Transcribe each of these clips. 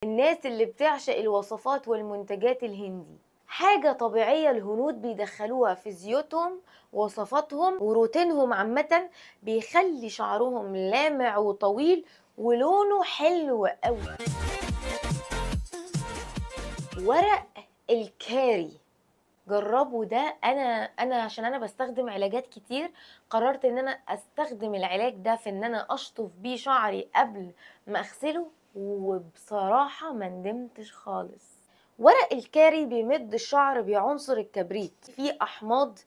الناس اللي بتعشق الوصفات والمنتجات الهندي، حاجة طبيعية الهنود بيدخلوها في زيوتهم، وصفاتهم وروتينهم عامة، بيخلي شعرهم لامع وطويل ولونه حلو قوي. ورق الكاري، جربوا ده. انا عشان انا بستخدم علاجات كتير، قررت ان انا استخدم العلاج ده في ان انا اشطف بيه شعري قبل ما اغسله، وبصراحة ما ندمتش خالص. ورق الكاري بيمد الشعر بعنصر الكبريت، فيه احماض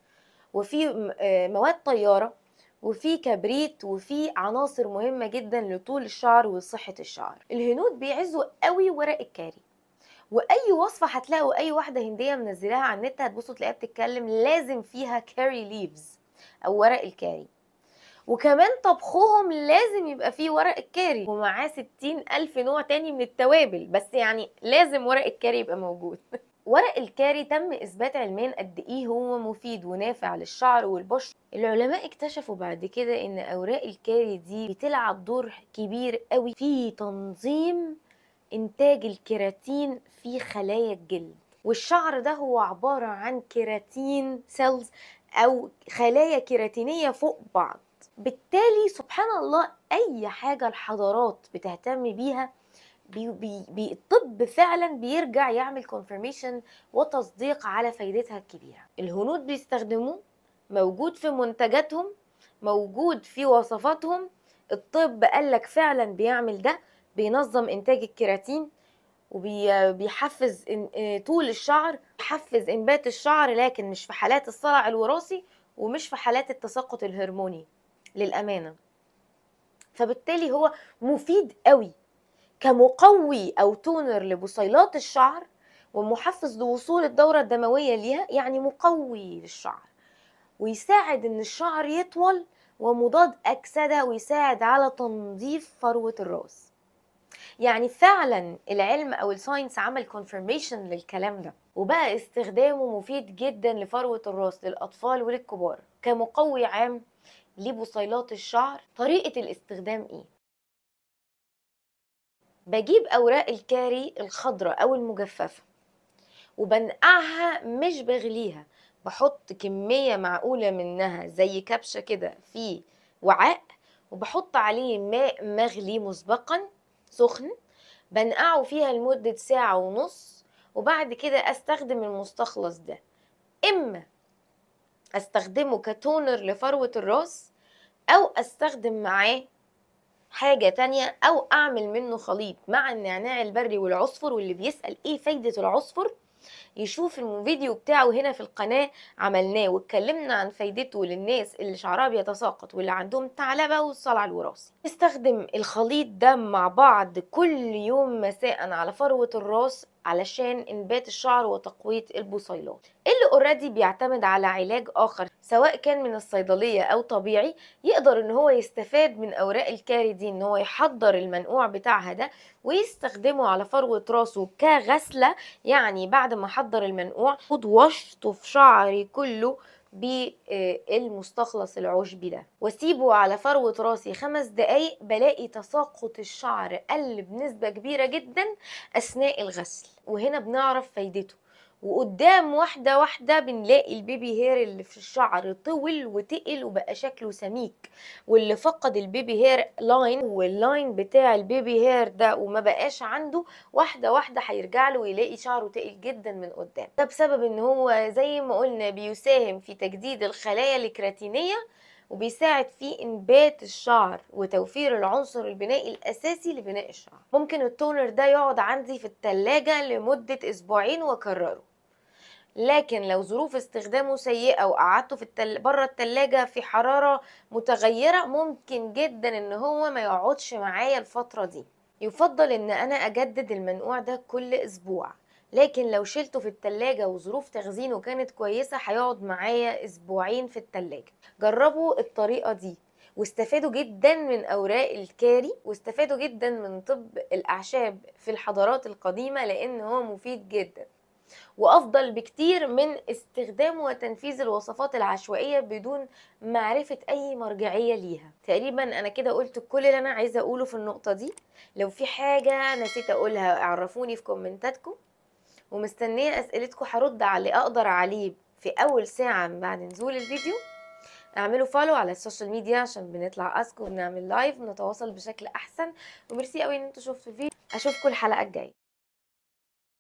وفيه مواد طيارة وفيه كبريت وفيه عناصر مهمة جدا لطول الشعر وصحة الشعر. الهنود بيعزوا قوي ورق الكاري، واي وصفه هتلاقوا اي واحده هنديه منزلاها على النت هتبصوا تلاقيها بتتكلم لازم فيها كاري ليفز او ورق الكاري. وكمان طبخهم لازم يبقى فيه ورق الكاري ومعاه 60,000 نوع تاني من التوابل، بس يعني لازم ورق الكاري يبقى موجود. ورق الكاري تم اثبات علميا قد ايه هو مفيد ونافع للشعر والبشره. العلماء اكتشفوا بعد كده ان اوراق الكاري دي بتلعب دور كبير قوي في تنظيم إنتاج الكيراتين في خلايا الجلد. والشعر ده هو عبارة عن كيراتين سيلز أو خلايا كيراتينية فوق بعض. بالتالي سبحان الله أي حاجة الحضارات بتهتم بيها الطب فعلا بيرجع يعمل confirmation وتصديق على فايدتها الكبيرة. الهنود بيستخدموه، موجود في منتجاتهم، موجود في وصفاتهم. الطب قالك فعلا بيعمل ده، بينظم انتاج الكيراتين وبيحفز طول الشعر، بيحفز انبات الشعر، لكن مش في حالات الصلع الوراثي ومش في حالات التساقط الهرموني للأمانة. فبالتالي هو مفيد قوي كمقوي او تونر لبصيلات الشعر، ومحفز لوصول الدورة الدموية ليها، يعني مقوي للشعر ويساعد ان الشعر يطول، ومضاد أكسدة ويساعد على تنظيف فروة الراس. يعني فعلا العلم او الساينس عمل كونفirmation للكلام ده، وبقى استخدامه مفيد جدا لفروة الراس للأطفال وللكبار كمقوي عام لبصيلات الشعر. طريقة الاستخدام ايه؟ بجيب اوراق الكاري الخضراء او المجففة وبنقعها، مش بغليها، بحط كمية معقولة منها زي كبشة كده في وعاء، وبحط عليه ماء مغلي مسبقا سخن، بنقعه فيها لمدة ساعة ونص. وبعد كده استخدم المستخلص ده، اما استخدمه كتونر لفروة الراس، او استخدم معاه حاجة تانية، او اعمل منه خليط مع النعناع البري والعصفر. واللي بيسأل ايه فايدة العصفر يشوف الفيديو بتاعه هنا في القناة، عملناه واتكلمنا عن فايدته للناس اللي شعرها بيتساقط واللي عندهم ثعلبة والصلع الوراثي. نستخدم الخليط ده مع بعض كل يوم مساء على فروة الراس علشان انبات الشعر وتقوية البصيلات. اللي اوريدي بيعتمد على علاج اخر سواء كان من الصيدلية او طبيعي، يقدر ان هو يستفاد من اوراق الكاري دي، ان هو يحضر المنقوع بتاعها ده ويستخدمه على فروة راسه كغسلة. يعني بعد ما احضر المنقوع خد واشطف شعري كله بالمستخلص العشبي ده واسيبه على فروة راسي 5 دقايق، بلاقي تساقط الشعر قل بنسبة كبيرة جدا اثناء الغسل، وهنا بنعرف فايدته. وقدام واحدة واحدة بنلاقي البيبي هير اللي في الشعر طول وتقل وبقى شكله سميك، واللي فقد البيبي هير لاين واللاين بتاع البيبي هير ده وما بقاش عنده، واحدة واحدة هيرجع له ويلاقي شعره تقل جدا من قدام. ده بسبب ان هو زي ما قلنا بيساهم في تجديد الخلايا الكراتينية، وبيساعد في انبات الشعر وتوفير العنصر البنائي الاساسي لبناء الشعر. ممكن التونر ده يقعد عندي في التلاجة لمدة اسبوعين واكرره، لكن لو ظروف استخدامه سيئة وقعدته في بره التلاجة في حرارة متغيرة، ممكن جدا ان هو ما يقعدش معايا الفترة دي. يفضل ان انا اجدد المنقوع ده كل اسبوع، لكن لو شلته في التلاجة وظروف تخزينه كانت كويسة هيقعد معايا اسبوعين في التلاجة. جربوا الطريقة دي واستفادوا جدا من اوراق الكاري، واستفادوا جدا من طب الاعشاب في الحضارات القديمة، لان هو مفيد جدا. وافضل بكتير من استخدام وتنفيذ الوصفات العشوائية بدون معرفة اي مرجعية ليها. تقريبا انا كده قلت كل اللي انا عايزة اقوله في النقطة دي. لو في حاجة نسيت اقولها اعرفوني في كومنتاتكم، ومستنية اسئلتكم هرد على اللي اقدر عليه في اول ساعة من بعد نزول الفيديو. اعملوا فولو على السوشيال ميديا عشان بنطلع اسك وبنعمل لايف ونتواصل بشكل احسن. وميرسي قوي ان انتوا شفتوا الفيديو. اشوفكم الحلقة الجاية.